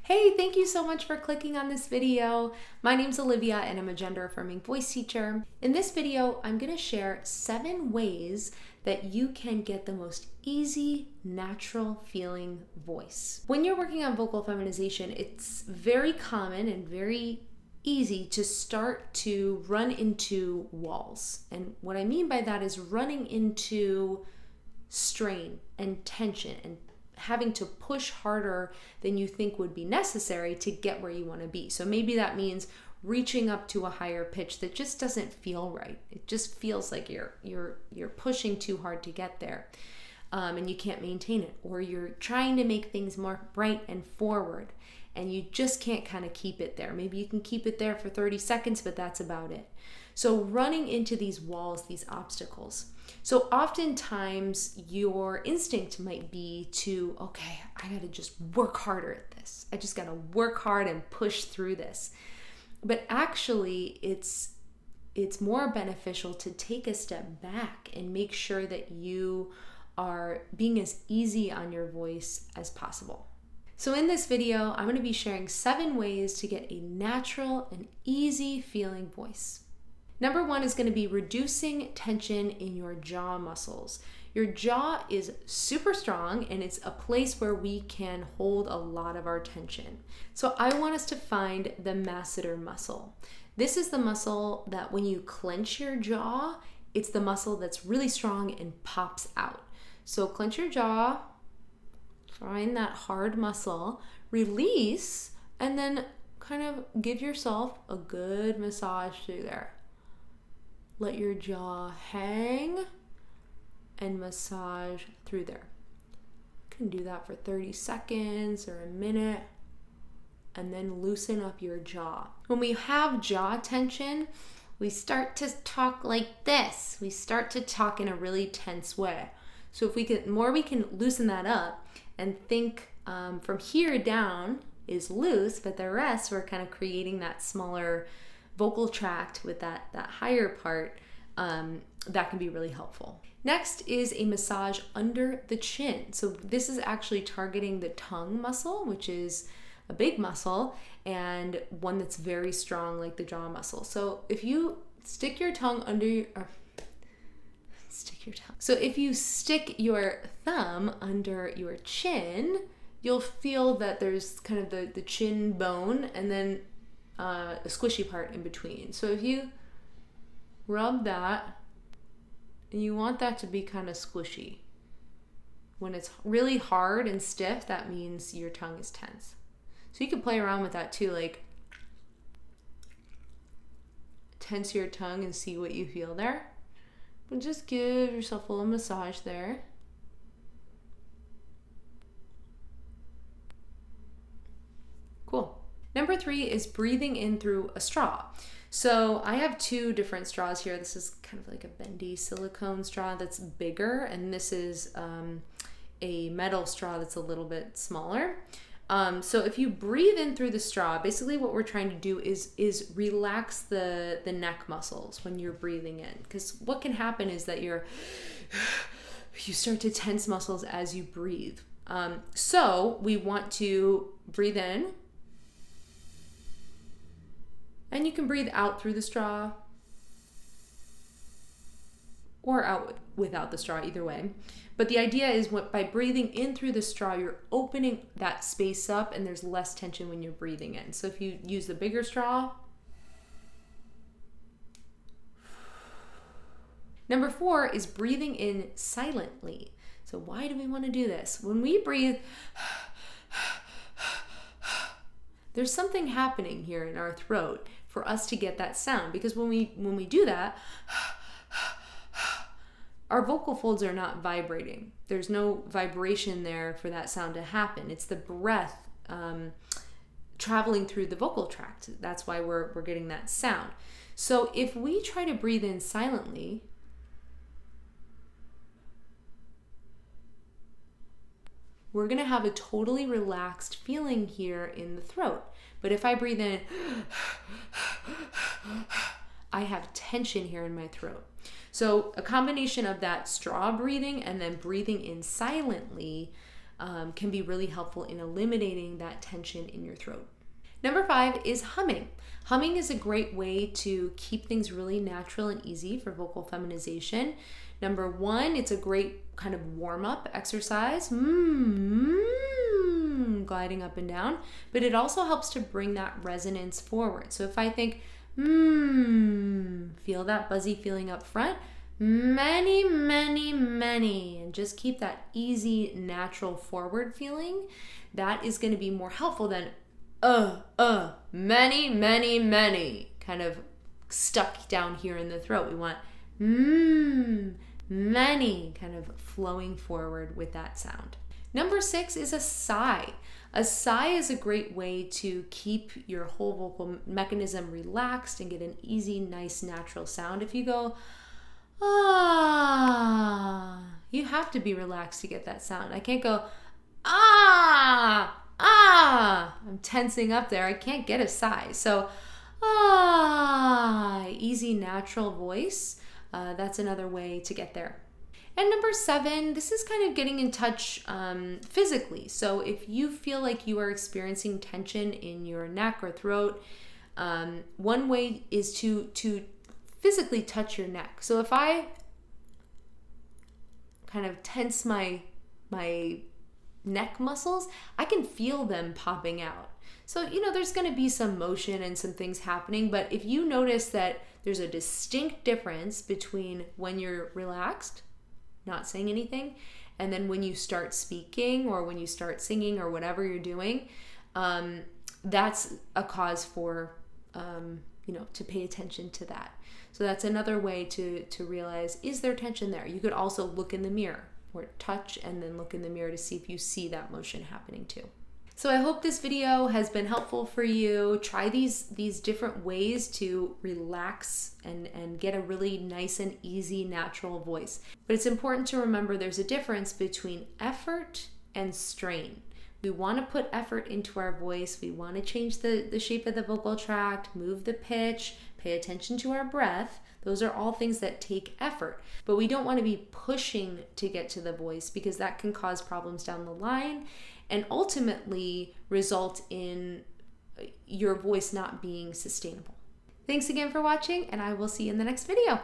Hey, thank you so much for clicking on this video. My name's Olivia and I'm a gender affirming voice teacher. In this video, I'm gonna share 7 ways that you can get the most easy, natural feeling voice. When you're working on vocal feminization, it's very common and very easy to start to run into walls. And what I mean by that is running into strain and tension and having to push harder than you think would be necessary to get where you want to be. So maybe that means reaching up to a higher pitch that just doesn't feel right. It just feels like you're pushing too hard to get there, and you can't maintain it. Or you're trying to make things more bright and forward, and you just can't kind of keep it there. Maybe you can keep it there for 30 seconds, but that's about it. So running into these walls, these obstacles. So oftentimes your instinct might be to, okay, I gotta just work harder at this. I just gotta work hard and push through this. But actually it's more beneficial to take a step back and make sure that you are being as easy on your voice as possible. So in this video, I'm gonna be sharing 7 ways to get a natural and easy feeling voice. Number 1 is going to be reducing tension in your jaw muscles. Your jaw is super strong and it's a place where we can hold a lot of our tension. So I want us to find the masseter muscle. This is the muscle that when you clench your jaw, it's the muscle that's really strong and pops out. So clench your jaw, find that hard muscle, release, and then kind of give yourself a good massage through there. Let your jaw hang and massage through there. You can do that for 30 seconds or a minute and then loosen up your jaw. When we have jaw tension, we start to talk like this. We start to talk in a really tense way. So if we can loosen that up and think from here down is loose, but the rest we're kind of creating that smaller vocal tract with that higher part, that can be really helpful. Next is a massage under the chin. So this is actually targeting the tongue muscle, which is a big muscle and one that's very strong like the jaw muscle. So if you stick your tongue under if you stick your thumb under your chin, you'll feel that there's kind of the chin bone and then a squishy part in between. So if you rub that, and you want that to be kind of squishy. When it's really hard and stiff, that means your tongue is tense. So you can play around with that too, like tense your tongue and see what you feel there. But just give yourself a little massage there. Cool. Number 3 is breathing in through a straw. So I have 2 different straws here. This is kind of like a bendy silicone straw that's bigger, and this is a metal straw that's a little bit smaller. So if you breathe in through the straw, basically what we're trying to do is relax the neck muscles when you're breathing in. Because what can happen is that you start to tense muscles as you breathe. So we want to breathe in. And you can breathe out through the straw or out without the straw, either way. But the idea is by breathing in through the straw, you're opening that space up and there's less tension when you're breathing in. So if you use the bigger straw. Number 4 is breathing in silently. So why do we want to do this? When we breathe, there's something happening here in our throat for us to get that sound, because when we do that, our vocal folds are not vibrating. There's no vibration there for that sound to happen. It's the breath traveling through the vocal tract. That's why we're getting that sound. So if we try to breathe in silently, we're going to have a totally relaxed feeling here in the throat. But if I breathe in, I have tension here in my throat. So a combination of that straw breathing and then breathing in silently can be really helpful in eliminating that tension in your throat. Number 5 is humming. Humming is a great way to keep things really natural and easy for vocal feminization. Number 1, it's a great kind of warm-up exercise, gliding up and down, but it also helps to bring that resonance forward. So if I think, feel that buzzy feeling up front, many, many, many, and just keep that easy, natural forward feeling, that is going to be more helpful than many, many, many, kind of stuck down here in the throat. We want many, kind of flowing forward with that sound. Number 6 is a sigh. A sigh is a great way to keep your whole vocal mechanism relaxed and get an easy, nice, natural sound. If you go, you have to be relaxed to get that sound. I can't go, I'm tensing up there. I can't get a sigh. So, easy, natural voice. That's another way to get there. And number 7, this is kind of getting in touch physically. So if you feel like you are experiencing tension in your neck or throat, one way is to physically touch your neck. So if I kind of tense my neck muscles, I can feel them popping out. So, there's going to be some motion and some things happening, but if you notice that there's a distinct difference between when you're relaxed, not saying anything, and then when you start speaking or when you start singing or whatever you're doing, that's a cause for, to pay attention to that. So that's another way to realize, is there tension there? You could also look in the mirror or touch and then look in the mirror to see if you see that motion happening too. So I hope this video has been helpful for you. Try these different ways to relax and get a really nice and easy, natural voice. But it's important to remember there's a difference between effort and strain. We want to put effort into our voice. We want to change the shape of the vocal tract, move the pitch, pay attention to our breath. Those are all things that take effort. But we don't want to be pushing to get to the voice because that can cause problems down the line and ultimately result in your voice not being sustainable. Thanks again for watching, and I will see you in the next video.